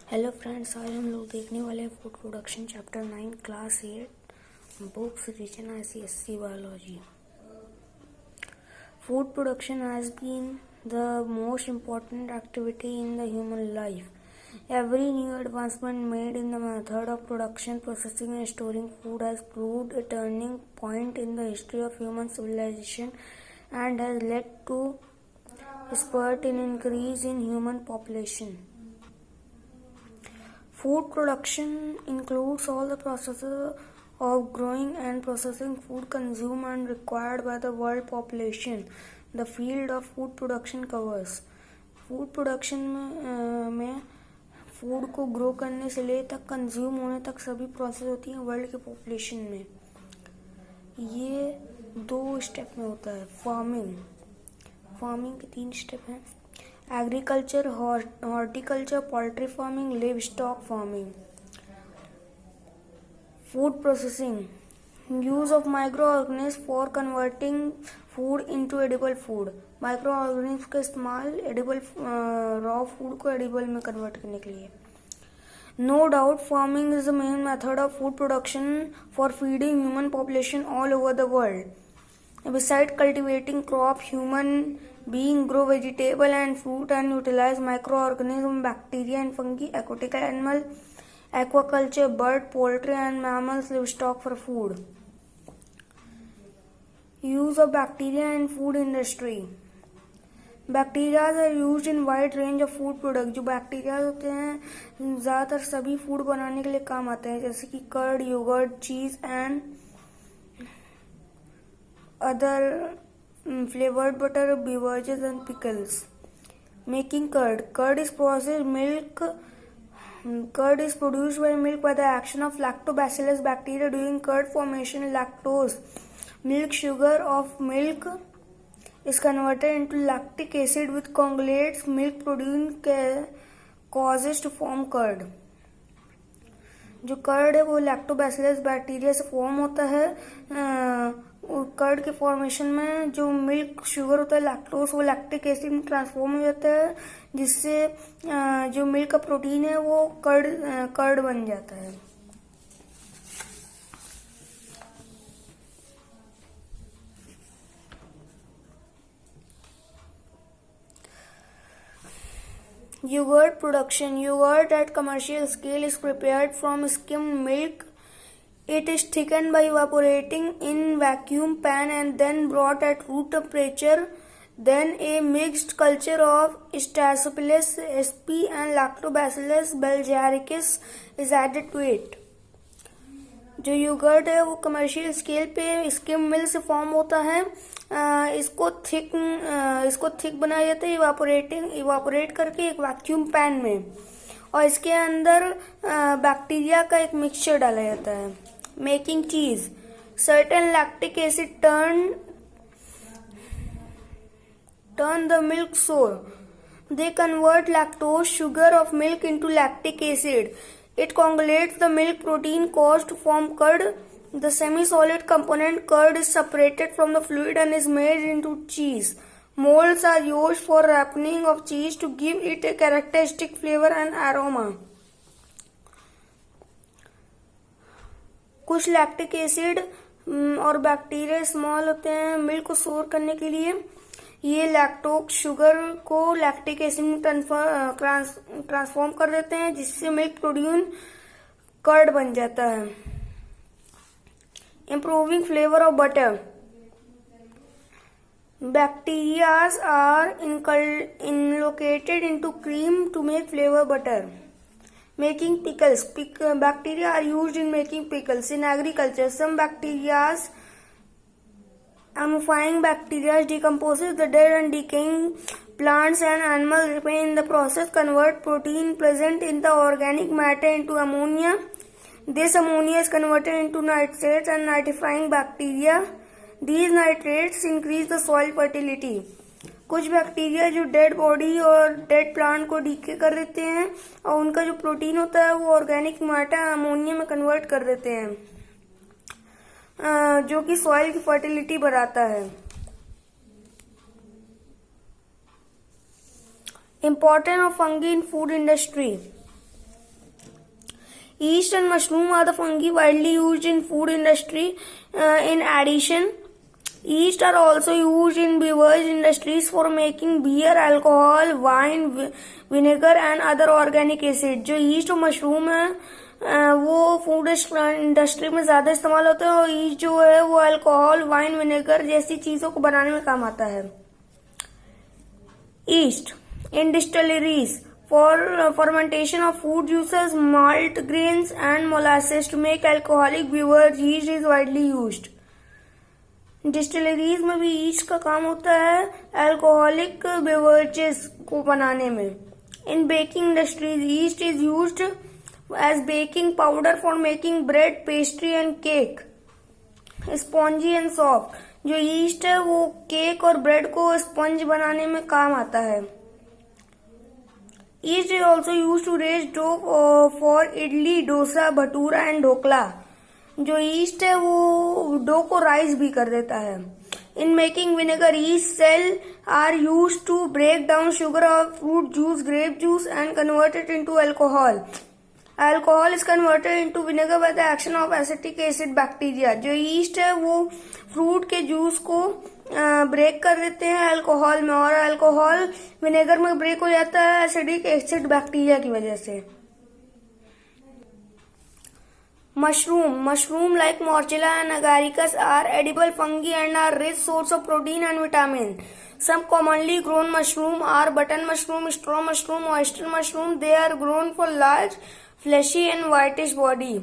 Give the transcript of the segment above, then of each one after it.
Hello friends, आज हम लोग देखने वाले हैं food production chapter 9 class 8 books रिचन ICSE biology. Food production has been the most important activity in the human life. Every new advancement made in the method of production, processing and storing food has proved a turning point in the history of human civilization and has led to a spurt in increase in human population. Food production includes all the processes of growing and processing food consumed and required by the world population. The field of food production covers food production में food को grow करने से ले तक consume होने तक सभी process होती हैं वर्ल्ड के पॉपुलेशन में। ये 2 स्टेप में होता है। फार्मिंग के 3 स्टेप हैं। Agriculture, horticulture, poultry farming, livestock farming. Food processing, use of microorganism for converting food into edible food. Microorganism का इस्तेमाल एडिबल रॉ फूड को एडिबल में कन्वर्ट करने के लिए। No doubt farming is the main method of food production for feeding human population all over the world. Besides cultivating crop, human beings grow vegetable and fruit and utilize microorganisms, bacteria and fungi, aquatic animal, aquaculture, bird, poultry and mammals, livestock for food. Use of bacteria in food industry. Bacteria are used in wide range of food products. जो bacteria होते हैं ज़्यादातर सभी food बनाने के लिए काम आते हैं, जैसे कि कर्ड, योगर्ट, चीज and other flavored butter, beverages and pickles. Making curd. Curd is produced by milk by the action of lactobacillus bacteria during curd formation. Lactose, milk sugar of milk, is converted into lactic acid which coagulates milk protein causes to form curd. जो curd है वो lactobacillus bacteria से form होता है। Curd के formation में जो milk sugar होता है लैक्टोज, वो लैक्टिक एसिड में ट्रांसफॉर्म हो जाता है, जिससे जो मिल्क का प्रोटीन है वो कर्ड बन जाता है। Yogurt production. Yogurt at commercial scale is prepared from skimmed milk. It is thickened by evaporating in vacuum pan and then brought at room temperature. Then a mixed culture of Staphylococcus sp and Lactobacillus bulgaricus is added to it. जो yogurt है वो commercial scale पे skim milk से form होता है। इसको thick बनाया जाता है इवापोरेट करके एक वैक्यूम पैन में, और इसके अंदर बैक्टीरिया का एक मिक्सचर डाला जाता है। मेकिंग चीज. Certain lactic acid turn the milk sour. They convert lactose sugar of milk into lactic acid. It coagulates the milk protein caused to form curd. The semi-solid component curd is separated from the fluid and is made into cheese. Molds are used for wrapping of cheese to give it a characteristic flavor and aroma. कुछ lactic acid और bacteria small होते हैं milk को सोर करने के लिए। ये लैक्टोज शुगर को लैक्टिक एसिड में ट्रांसफॉर्म कर देते हैं, जिससे मिल्क प्रोटीन कर्ड बन जाता है। Improving flavour of butter. Bacterias are inoculated into cream to make flavour butter. Making pickles. Bacteria are used in making pickles. In agriculture, some bacteria, amplifying bacteria, decomposes the dead and decaying plants and animals remain in the process, convert protein present in the organic matter into ammonia. This ammonia is converted into nitrates and nitrifying bacteria. These nitrates increase the soil fertility. कुछ bacteria जो dead body और dead plant को DK कर देते हैं और उनका जो प्रोटीन होता है वो ऑर्गेनिक मैटर अमोनिया में कन्वर्ट कर देते हैं, जो कि सॉइल की फर्टिलिटी बढ़ाता है। Importance of fungi in food industry. Yeast and mushroom are the fungi widely used in food industry. In addition, yeast are also used in beverage industries for making beer, alcohol, wine, vinegar and other organic acid. जो yeast और mushroom है वो food industry में ज्यादा इस्तेमाल होता है और yeast जो है वो अल्कोहल, वाइन, विनेगर जैसी चीजों को बनाने में काम आता है. Yeast in distilleries for fermentation of food juices, malt, grains and molasses to make alcoholic beverage, yeast is widely used. Distilleries में भी ईस्ट का काम होता है अल्कोहलिक बेवरेजेस को बनाने में. In baking industries yeast is used as baking powder for making bread, pastry and cake. Spongy and soft. जो ईस्ट है वो केक और ब्रेड को स्पंज बनाने में काम आता है. Yeast is also use to raise dough for idli, dosa, bhatura and dhokla. जो ईस्ट है वो डो को राइस भी कर देता है. In making vinegar yeast cell are use to break down sugar of fruit juice, grape juice and convert it into alcohol. Alcohol is converted into vinegar by the action of acetic acid bacteria. जो yeast है वो fruit के juice को break कर देते हैं alcohol में और अल्कोहल विनेगर में ब्रेक हो जाता है एसिडिक एसिड बैक्टीरिया की वजह से. Mushroom like Morchella and Agaricus are edible fungi and are rich source of protein and vitamin. Some commonly grown mushroom are button mushroom, straw mushroom, oyster mushroom. They are grown for large, fleshy and whitish body.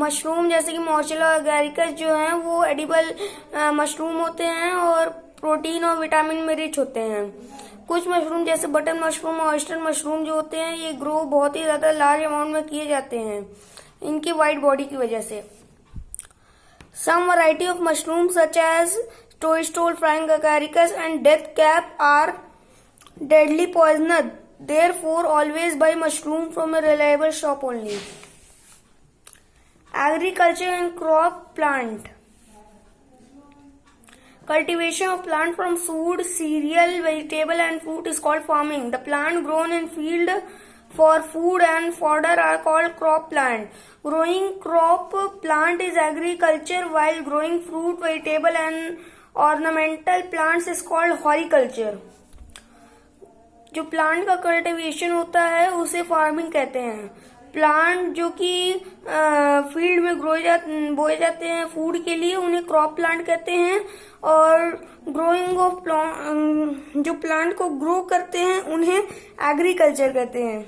Mushroom जैसे कि मॉर्चेला और Agaricus जो हैं वो edible mushroom होते हैं और protein और विटामिन में रिच होते हैं. कुछ मशरूम जैसे बटन मशरूम और ऑयस्टर मशरूम जो होते हैं ये ग्रो बहुत ही ज्यादा लार्ज अमाउंट में किए जाते हैं इनकी वाइट बॉडी की वजह से. Some variety of mushroom such as toadstool, frying agaricus and death cap are deadly poisonous. Therefore, always buy mushroom from a reliable shop only. Agriculture and crop plant. Cultivation of plant from food, cereal, vegetable and fruit is called farming. The plant grown in field for food and fodder are called crop plant. Growing crop plant is agriculture while growing fruit, vegetable and ornamental plants is called horticulture. जो plant का cultivation होता है उसे farming कहते हैं. Plant जो कि field में बोए जाते हैं फूड के लिए उन्हें क्रॉप प्लांट कहते हैं और ग्रोइंग ऑफ जो प्लांट को ग्रो करते हैं उन्हें एग्रीकल्चर कहते हैं.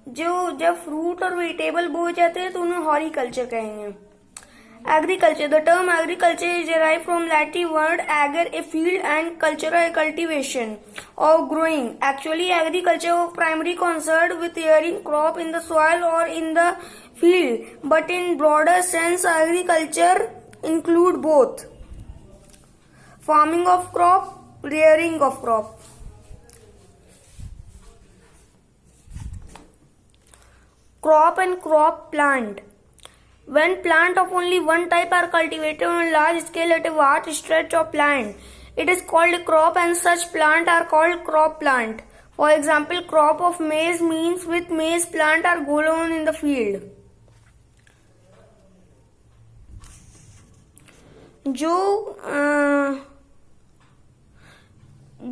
जो जब फ्रूट और वेजिटेबल बोए जाते हैं तो उन्हें हॉर्टिकल्चर कहेंगे. Agriculture. The term agriculture is derived from Latin word ager, a field, and cultura, a cultivation or growing. Actually, agriculture is primarily concerned with rearing crop in the soil or in the field. But in broader sense, agriculture include both farming of crop, rearing of crop. Crop and crop plant. When plant of only one type are cultivated on a large scale at a vast stretch of land, it is called a crop and such plant are called crop plant. For example, crop of maize means with maize plant are grown in the field.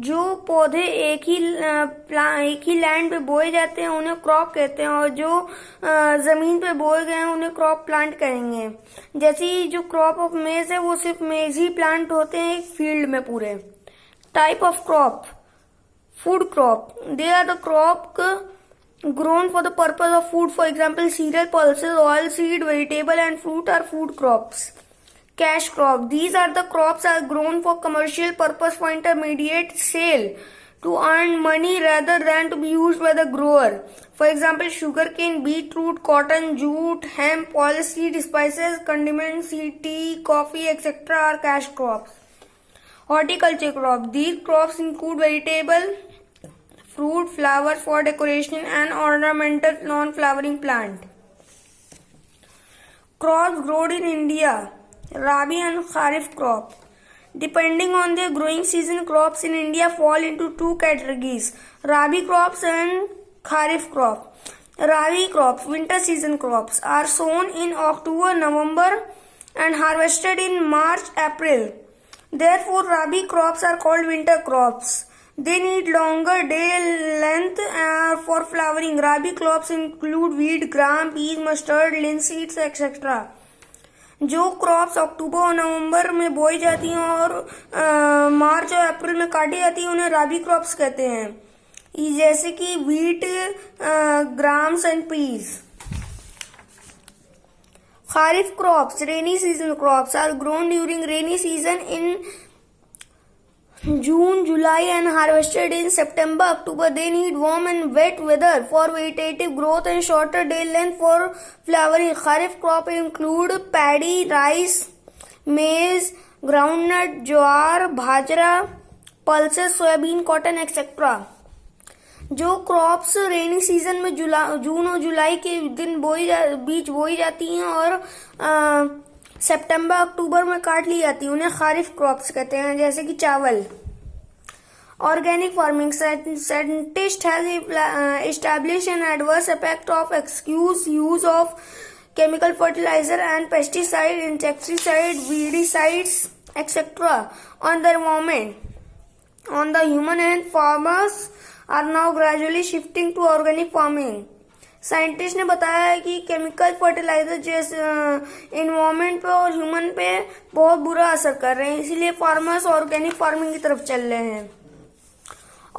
जो पौधे एक ही land पे बोए जाते हैं उन्हें crop कहते हैं और जो जमीन पे बोए गए हैं उन्हें क्रॉप प्लांट कहेंगे. जैसे जो क्रॉप ऑफ मेज है वो सिर्फ मेज ही प्लांट होते हैं एक फील्ड में पूरे. Type of crop. Food crop. They are the crop grown for the purpose of food. For example, cereal, pulses, oil seed, vegetable and fruit are food crops. Cash crop. These are the crops are grown for commercial purpose for intermediate sale to earn money rather than to be used by the grower. For example, sugarcane, beetroot, cotton, jute, hemp, oilseed, spices, condiments, tea, coffee, etc. are cash crops. Horticulture crop. These crops include vegetable, fruit, flowers for decoration and ornamental non-flowering plant. Crops grown in India. Rabi and Kharif crop. Depending on their growing season, crops in India fall into two categories: Rabi crops and Kharif crop. Rabi crops, winter season crops, are sown in October, November and harvested in March, April. Therefore, Rabi crops are called winter crops. They need longer day length for flowering. Rabi crops include wheat, gram, peas, mustard, linseeds, etc. जो crops अक्टूबर और नवंबर में बोई जाती हैं और मार्च और अप्रैल में काटी जाती हैं उन्हें राबी क्रॉप्स कहते हैं, जैसे कि wheat, grams and peas. Kharif crops, rainy season crops, are grown during rainy season in June, July and harvested in September, October. They need warm and wet weather for vegetative growth and shorter day length for flowering. Kharif crop include paddy, rice, maize, groundnut, jowar, bajra, pulses, soybean, cotton, etc. जो crops rainy season में जून और जुलाई के दिन बीच बोई जाती हैं और सितंबर अक्टूबर में काट ली जाती है उन्हें खारिफ क्रॉप्स कहते हैं, जैसे कि चावल. Organic farming, scientist has established an adverse effect of excuse use of chemical fertiliser and pesticide, insecticide, weedicides etcetera on the environment, on the human and farmers are now gradually shifting to organic farming. Scientist ने बताया है कि chemical fertiliser जैसे environment पे और human पे बहुत बुरा असर कर रहे हैं, इसीलिए फार्मर्स ऑर्गेनिक फार्मिंग की तरफ चल रहे हैं.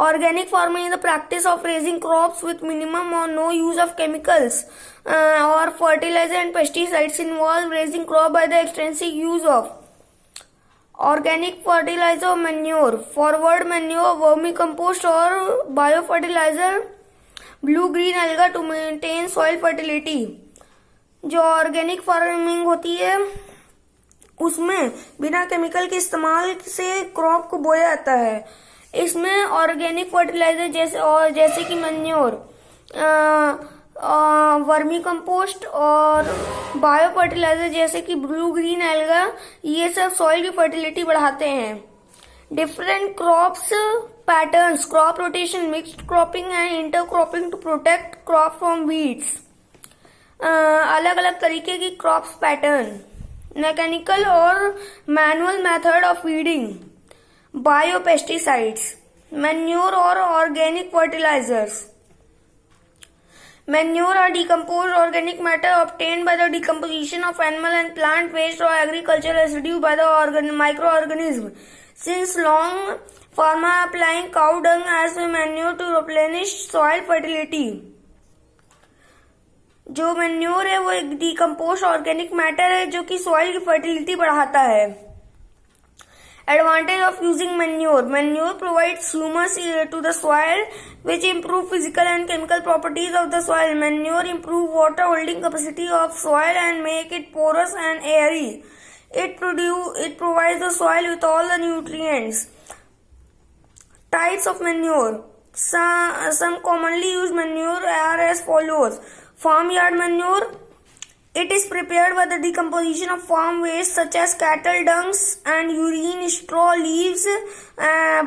Organic farming is the practice of raising crops with minimum or no use of chemicals or fertiliser and pesticides. Involve raising crop by the extensive use of organic fertiliser, manure, farmyard manure, vermi compost or bio fertiliser, blue green alga to maintain soil fertility. जो organic farming होती है उसमें बिना chemical के इस्तेमाल से crop को बोया जाता है. इसमें ऑर्गेनिक फर्टिलाइजर जैसे कि manure, vermi compost or bio fertiliser जैसे कि ब्लू ग्रीन एल्गा, ये सब सॉइल की फर्टिलिटी बढ़ाते हैं. Different crops patterns, crop rotation, mixed cropping and intercropping to protect crop from weeds. अलग अलग तरीके की क्रॉप्स पैटर्न, मैकेनिकल और manual method of weeding, bio pesticides, manure और organic fertilisers. Manure are decomposed organic matter obtained by the decomposition of animal and plant waste or agricultural residue by the microorganism. Since long, farmers are applying cow dung as manure to replenish soil fertility. जो manure है वो एक decompose organic matter है जो कि soil की fertility बढ़ाता है. Advantage of using manure. Manure provides humus to the soil which improve physical and chemical properties of the soil. Manure improve water holding capacity of soil and make it porous and airy. It provides the soil with all the nutrients. Types of manure. Some commonly used manure are as follows. Farmyard manure. It is prepared by the decomposition of farm waste such as cattle dungs and urine, straw, leaves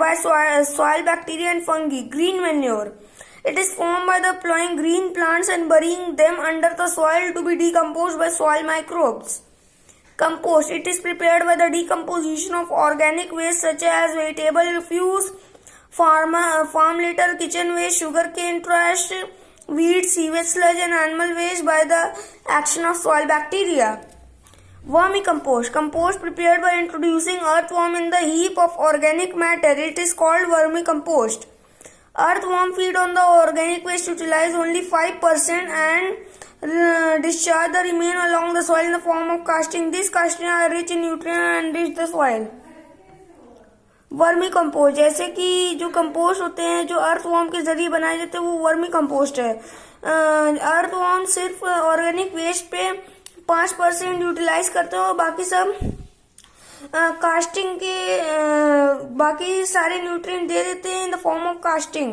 by soil bacteria and fungi. Green manure. It is formed by the plowing green plants and burying them under the soil to be decomposed by soil microbes. Compost. It is prepared by the decomposition of organic waste such as vegetable refuse, farm litter, kitchen waste, sugarcane trash, weed, sewage sludge and animal waste by the action of soil bacteria. Vermicompost. Compost prepared by introducing earthworm in the heap of organic matter. It is called vermicompost. Earthworm feed on the organic waste, utilize only 5% and discharge the remain along the soil in the form of casting. These casting are rich in nutrients and enrich the soil. Vermi compost, जैसे कि जो compost होते हैं जो earthworm के जरिए बनाए जाते हैं वो वर्मी कंपोस्ट है. अर्थवॉर्म सिर्फ ऑर्गेनिक वेस्ट पे 5% यूटिलाइज करते हैं और बाकी सब कास्टिंग के बाकी सारे न्यूट्रिएंट दे देते हैं in the form of casting.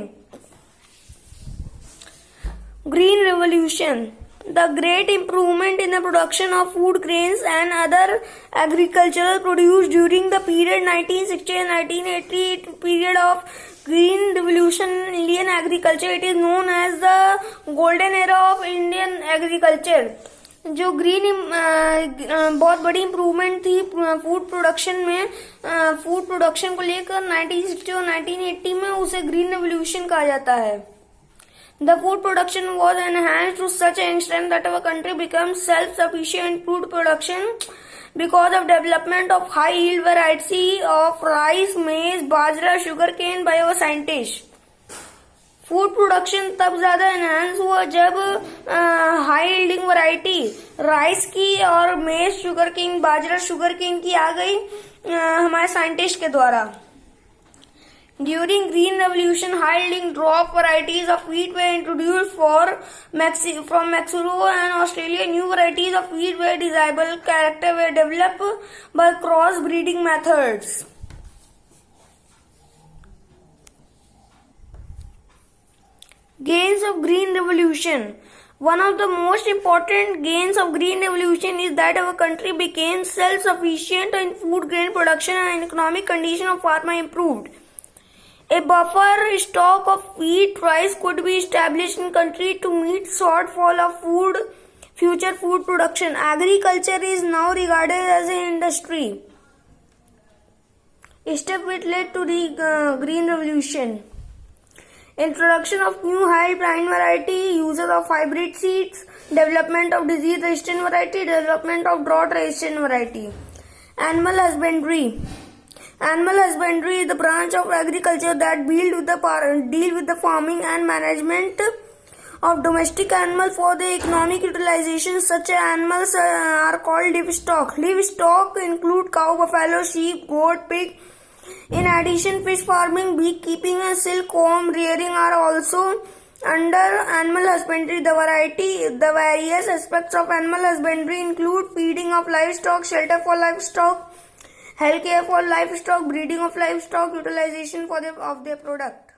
Green revolution. The great improvement in the production of food grains and other agricultural produce during the period 1960 and 1980 period of Green Revolution in Indian agriculture. It is known as the golden era of Indian agriculture. जो green बहुत बड़ी improvement थी food production में, food production को लेकर 1960 और 1980 में उसे ग्रीन रेवोल्यूशन कहा जाता है. The food production was enhanced to such an extent that our country became self-sufficient in food production because of development of high-yield variety of rice, maize, bajra, sugarcane by our scientists. Food production तब ज्यादा enhance हुआ जब high yielding variety rice की और मेज, sugar cane, बाजरा, sugar cane की आ गई हमारे साइंटिस्ट के द्वारा. During Green Revolution, high-yielding drop varieties of wheat were introduced from Mexico and Australia. New varieties of wheat with desirable character were developed by cross-breeding methods. Gains of Green Revolution. One of the most important gains of Green Revolution is that our country became self-sufficient in food grain production and economic condition of farmer improved. A buffer stock of wheat, rice could be established in country to meet shortfall of future food production. Agriculture is now regarded as an industry. A step which led to the Green Revolution. Introduction of new high plant variety, usage of hybrid seeds, development of disease resistant variety, development of drought resistant variety. Animal husbandry. Animal husbandry is the branch of agriculture that deal with the farming and management of domestic animals for the economic utilization. Such animals are called livestock. Livestock include cow, buffalo, sheep, goat, pig. In addition, fish farming, beekeeping and silkworm rearing are also under animal husbandry. The various aspects of animal husbandry include feeding of livestock, shelter for livestock, health care for livestock, breeding of livestock, utilization of their product.